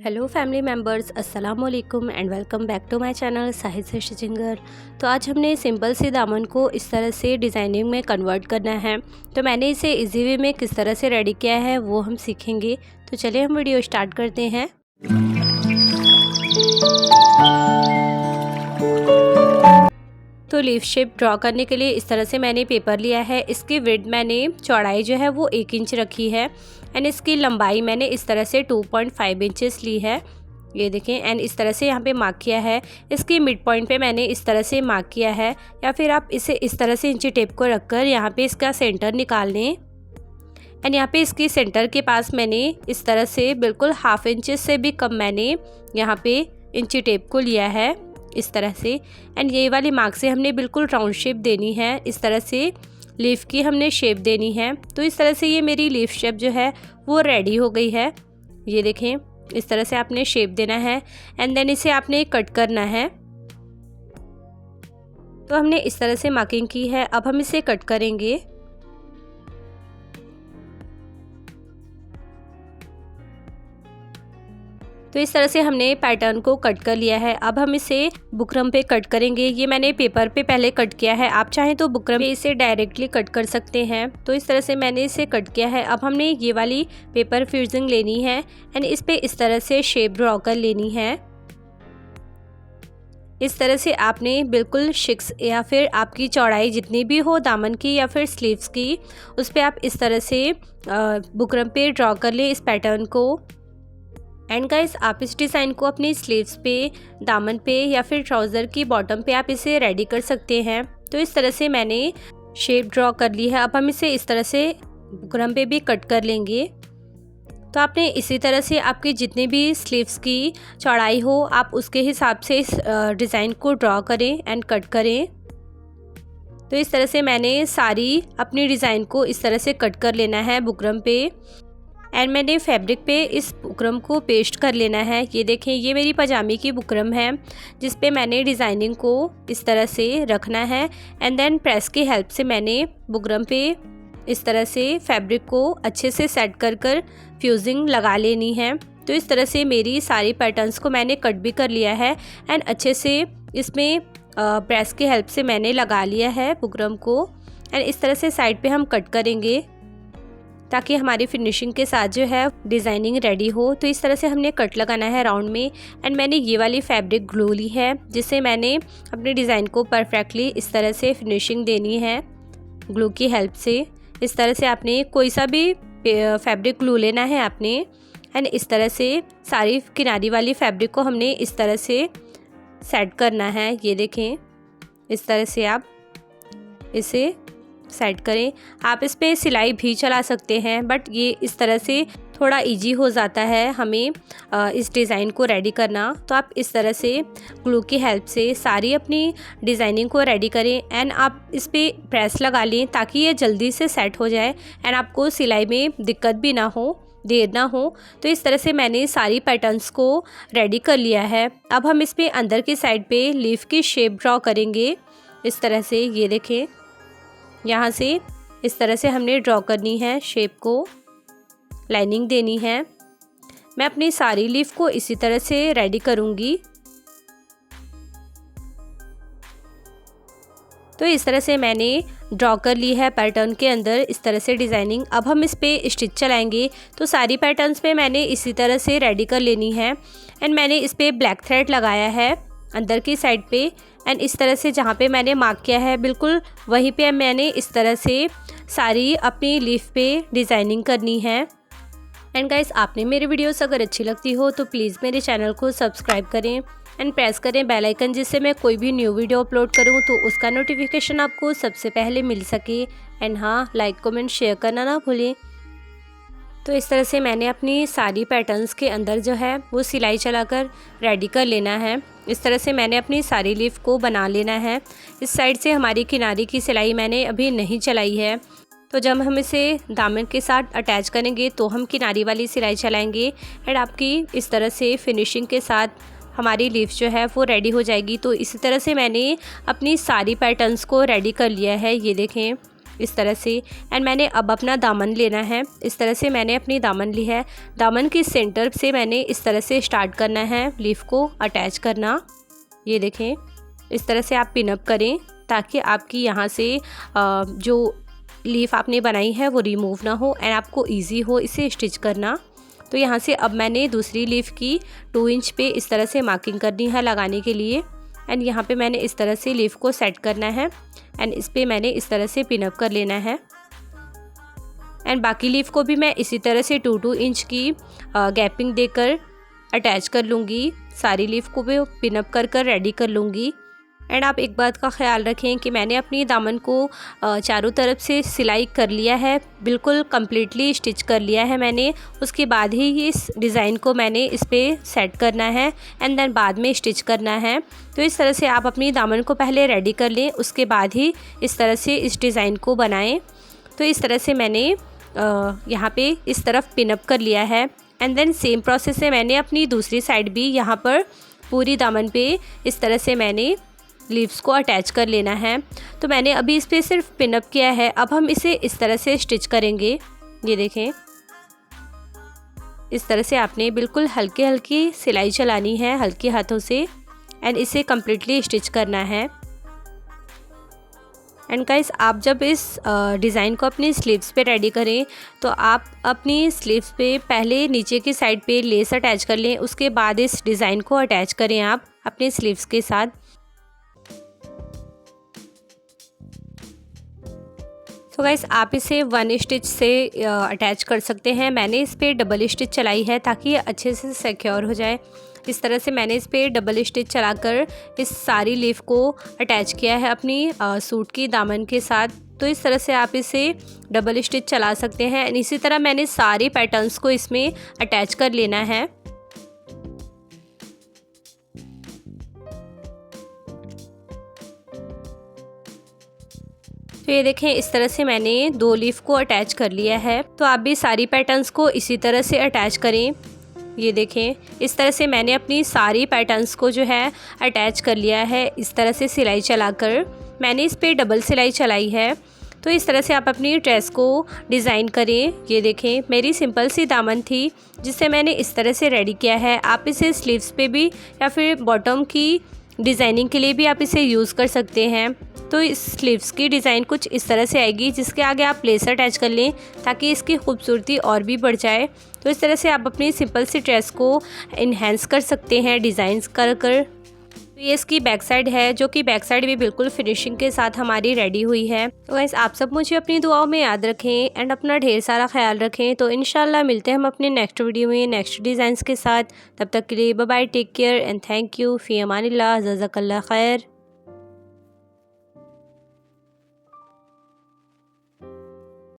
Hello family members, अस्सलाम वालेकुम and welcome back to my channel Sahid से स्टिचिंगर। तो आज हमने सिंपल सी दामन को इस तरह से डिज़ाइनिंग में कन्वर्ट करना है। तो मैंने इसे इजी वे में किस तरह से रेडी किया है वो हम सीखेंगे। तो चलिए हम वीडियो स्टार्ट करते हैं। तो लीफ शेप ड्रॉ करने के लिए इस तरह से मैंने पेपर लिया है। इसकी विड्थ मैंने चौड़ाई जो है वो 1 इंच रखी है एंड इसकी लंबाई मैंने इस तरह से 2.5 इंचेस ली है। ये देखें एंड इस तरह से यहाँ पे मार्क किया है। इसकी मिड पॉइंट पे मैंने इस तरह से मार्क किया है, या फिर आप इसे इस तरह से इंची टेप को रखकर यहाँ पे इसका सेंटर निकाल लें। एंड यहाँ पे इसकी सेंटर के पास मैंने इस तरह से बिल्कुल ½ इंच से भी कम मैंने यहाँ पे इंची टेप को लिया है इस तरह से। एंड ये वाली मार्क से हमने बिल्कुल राउंड शेप देनी है। इस तरह से लीफ की हमने शेप देनी है। तो इस तरह से ये मेरी लीफ शेप जो है वो रेडी हो गई है। ये देखें, इस तरह से आपने शेप देना है एंड देन इसे आपने कट करना है। तो हमने इस तरह से मार्किंग की है, अब हम इसे कट करेंगे। तो इस तरह से हमने पैटर्न को कट कर लिया है। अब हम इसे बुकरम पे कट करेंगे। ये मैंने पेपर पे पहले कट किया है, आप चाहें तो बुकरम पे इसे डायरेक्टली कट कर सकते हैं। तो इस तरह से मैंने इसे कट किया है। अब हमने ये वाली पेपर फ्यूजिंग लेनी है एंड इस पे इस तरह से शेप ड्रॉ कर लेनी है। इस तरह से आपने बिल्कुल 6 या फिर आपकी चौड़ाई जितनी भी हो दामन की या फिर स्लीव्स की, उस पर आप इस तरह से बुकरम पे ड्रॉ कर ले इस पैटर्न को। एंड गाइस, आप इस डिज़ाइन को अपनी स्लीव्स पे, दामन पे या फिर ट्राउज़र की बॉटम पे आप इसे रेडी कर सकते हैं। तो इस तरह से मैंने शेप ड्रॉ कर ली है। अब हम इसे इस तरह से बुकरम पे भी कट कर लेंगे। तो आपने इसी तरह से आपकी जितनी भी स्लीव्स की चौड़ाई हो, आप उसके हिसाब से इस डिज़ाइन को ड्रॉ करें एंड कट करें। तो इस तरह से मैंने सारी अपनी डिज़ाइन को इस तरह से कट कर लेना है बुकरम पे। एंड मैंने फैब्रिक पे इस बुकरम को पेस्ट कर लेना है। ये देखें, ये मेरी पजामे की बुकरम है जिस पे मैंने डिज़ाइनिंग को इस तरह से रखना है एंड देन प्रेस की हेल्प से मैंने बुकरम पे इस तरह से फैब्रिक को अच्छे से सेट कर कर फ्यूजिंग लगा लेनी है। तो इस तरह से मेरी सारी पैटर्न्स को मैंने कट भी कर लिया है एंड अच्छे से इसमें प्रेस की हेल्प से मैंने लगा लिया है बुकरम को। एंड इस तरह से साइड पे हम कट करेंगे ताकि हमारी फिनिशिंग के साथ जो है डिज़ाइनिंग रेडी हो। तो इस तरह से हमने कट लगाना है राउंड में। एंड मैंने ये वाली फैब्रिक ग्लू ली है जिससे मैंने अपने डिज़ाइन को परफेक्टली इस तरह से फिनिशिंग देनी है ग्लू की हेल्प से। इस तरह से आपने कोई सा भी फैब्रिक ग्लू लेना है आपने। एंड इस तरह से सारी किनारी वाली फैब्रिक को हमने इस तरह से सेट करना है। ये देखें, इस तरह से आप इसे सेट करें। आप इस पे सिलाई भी चला सकते हैं, बट ये इस तरह से थोड़ा इजी हो जाता है हमें इस डिज़ाइन को रेडी करना। तो आप इस तरह से ग्लू की हेल्प से सारी अपनी डिज़ाइनिंग को रेडी करें एंड आप इस पे प्रेस लगा लें ताकि ये जल्दी से सेट हो जाए एंड आपको सिलाई में दिक्कत भी ना हो, देर ना हो। तो इस तरह से मैंने सारी पैटर्न्स को रेडी कर लिया है। अब हम इस पे अंदर की साइड पे लीफ की शेप ड्रॉ करेंगे इस तरह से। ये देखें, यहाँ से इस तरह से हमने ड्रॉ करनी है शेप को, लाइनिंग देनी है। मैं अपनी सारी लीफ को इसी तरह से रेडी करूँगी। तो इस तरह से मैंने ड्रॉ कर ली है पैटर्न के अंदर इस तरह से डिज़ाइनिंग। अब हम इस पे स्टिच चलाएंगे। तो सारी पैटर्न्स पे मैंने इसी तरह से रेडी कर लेनी है। एंड मैंने इस पे ब्लैक थ्रेड लगाया है अंदर की साइड पे। एंड इस तरह से जहाँ पे मैंने मार्क किया है बिल्कुल वहीं पे मैंने इस तरह से सारी अपनी लीफ पे डिज़ाइनिंग करनी है। एंड गाइस, आपने मेरी वीडियोस अगर अच्छी लगती हो तो प्लीज़ मेरे चैनल को सब्सक्राइब करें एंड प्रेस करें बेल आइकन, जिससे मैं कोई भी न्यू वीडियो अपलोड करूं तो उसका नोटिफिकेशन आपको सबसे पहले मिल सके। एंड हाँ, लाइक कमेंट शेयर करना ना भूलें। तो इस तरह से मैंने अपनी सारी पैटर्न्स के अंदर जो है वो सिलाई चलाकर रेडी कर लेना है। इस तरह से मैंने अपनी सारी लीफ को बना लेना है। इस साइड से हमारी किनारे की सिलाई मैंने अभी नहीं चलाई है। तो जब हम इसे दामन के साथ अटैच करेंगे तो हम किनारी वाली सिलाई चलाएंगे एंड आपकी इस तरह से फिनिशिंग के साथ हमारी लीफ जो है वो रेडी हो जाएगी। तो इसी तरह से मैंने अपनी सारी पैटर्न्स को रेडी कर लिया है। ये देखें, इस तरह से। एंड मैंने अब अपना दामन लेना है। इस तरह से मैंने अपनी दामन ली है। दामन के सेंटर से मैंने इस तरह से स्टार्ट करना है लीफ को अटैच करना। ये देखें, इस तरह से आप पिनअप करें ताकि आपकी यहाँ से जो लीफ आपने बनाई है वो रिमूव ना हो एंड आपको इजी हो इसे स्टिच करना। तो यहाँ से अब मैंने दूसरी लीफ की 2 इंच पे इस तरह से मार्किंग करनी है लगाने के लिए। एंड यहाँ पे मैंने इस तरह से लीफ को सेट करना है एंड इस पे मैंने इस तरह से पिनअप कर लेना है। एंड बाकी लीफ को भी मैं इसी तरह से 2-2 इंच की गैपिंग देकर अटैच कर लूँगी। सारी लीफ को भी पिनअप कर रेडी कर लूँगी। एंड आप एक बात का ख्याल रखें कि मैंने अपनी दामन को चारों तरफ से सिलाई कर लिया है, बिल्कुल कम्प्लीटली स्टिच कर लिया है मैंने। उसके बाद ही इस डिज़ाइन को मैंने इस पर सेट करना है एंड देन बाद में स्टिच करना है। तो इस तरह से आप अपनी दामन को पहले रेडी कर लें, उसके बाद ही इस तरह से इस डिज़ाइन को बनाएं। तो इस तरह से मैंने यहाँ पे इस तरफ पिनअप कर लिया है एंड देन सेम प्रोसेस से मैंने अपनी दूसरी साइड भी यहाँ पर पूरी दामन पे इस तरह से मैंने लीव्स को अटैच कर लेना है। तो मैंने अभी इस पर सिर्फ पिनअप किया है, अब हम इसे इस तरह से स्टिच करेंगे। ये देखें, इस तरह से आपने बिल्कुल हल्की हल्की सिलाई चलानी है हल्के हाथों से एंड इसे कम्प्लीटली स्टिच करना है। एंड गाइस, आप जब इस डिज़ाइन को अपनी स्लीव्स पे रेडी करें तो आप अपनी स्लीव्स पे पहले नीचे की साइड पे लेस अटैच कर लें, उसके बाद इस डिज़ाइन को अटैच करें आप अपनी स्लीव्स के साथ। तो गाइस, आप इसे 1 स्टिच से अटैच कर सकते हैं। मैंने इस पर डबल स्टिच चलाई है ताकि ये अच्छे से सिक्योर हो जाए। इस तरह से मैंने इस पर डबल स्टिच चलाकर इस सारी लीफ को अटैच किया है अपनी सूट की दामन के साथ। तो इस तरह से आप इसे डबल स्टिच चला सकते हैं। इसी तरह मैंने सारे पैटर्न्स को इसमें अटैच कर लेना है। तो ये देखें, इस तरह से मैंने 2 लीफ को अटैच कर लिया है। तो आप भी सारी पैटर्न्स को इसी तरह से अटैच करें। ये देखें, इस तरह से मैंने अपनी सारी पैटर्न्स को जो है अटैच कर लिया है। इस तरह से सिलाई चलाकर मैंने इस पर डबल सिलाई चलाई है। तो इस तरह से आप अपनी ड्रेस को डिज़ाइन करें। ये देखें, मेरी सिंपल सी दामन थी जिसे मैंने इस तरह से रेडी किया है। आप इसे स्लीव्स पे भी या फिर बॉटम की डिज़ाइनिंग के लिए भी आप इसे यूज़ कर सकते हैं। तो इस स्लीव्स की डिज़ाइन कुछ इस तरह से आएगी, जिसके आगे आप लेस अटैच कर लें ताकि इसकी खूबसूरती और भी बढ़ जाए। तो इस तरह से आप अपनी सिंपल सी ड्रेस को इन्हेंस कर सकते हैं डिज़ाइंस कर। तो ये इसकी बैक साइड है, जो कि बैक साइड भी बिल्कुल फिनिशिंग के साथ हमारी रेडी हुई है। तो गाइस, आप सब मुझे अपनी दुआओं में याद रखें एंड अपना ढेर सारा ख्याल रखें। तो इंशाल्लाह मिलते हैं हम अपने नेक्स्ट वीडियो में नेक्स्ट डिज़ाइंस के साथ। तब तक के लिए bye bye, take care and thank you, फ़ी अमानिल्लाह, जज़ाकल्लाह खैर।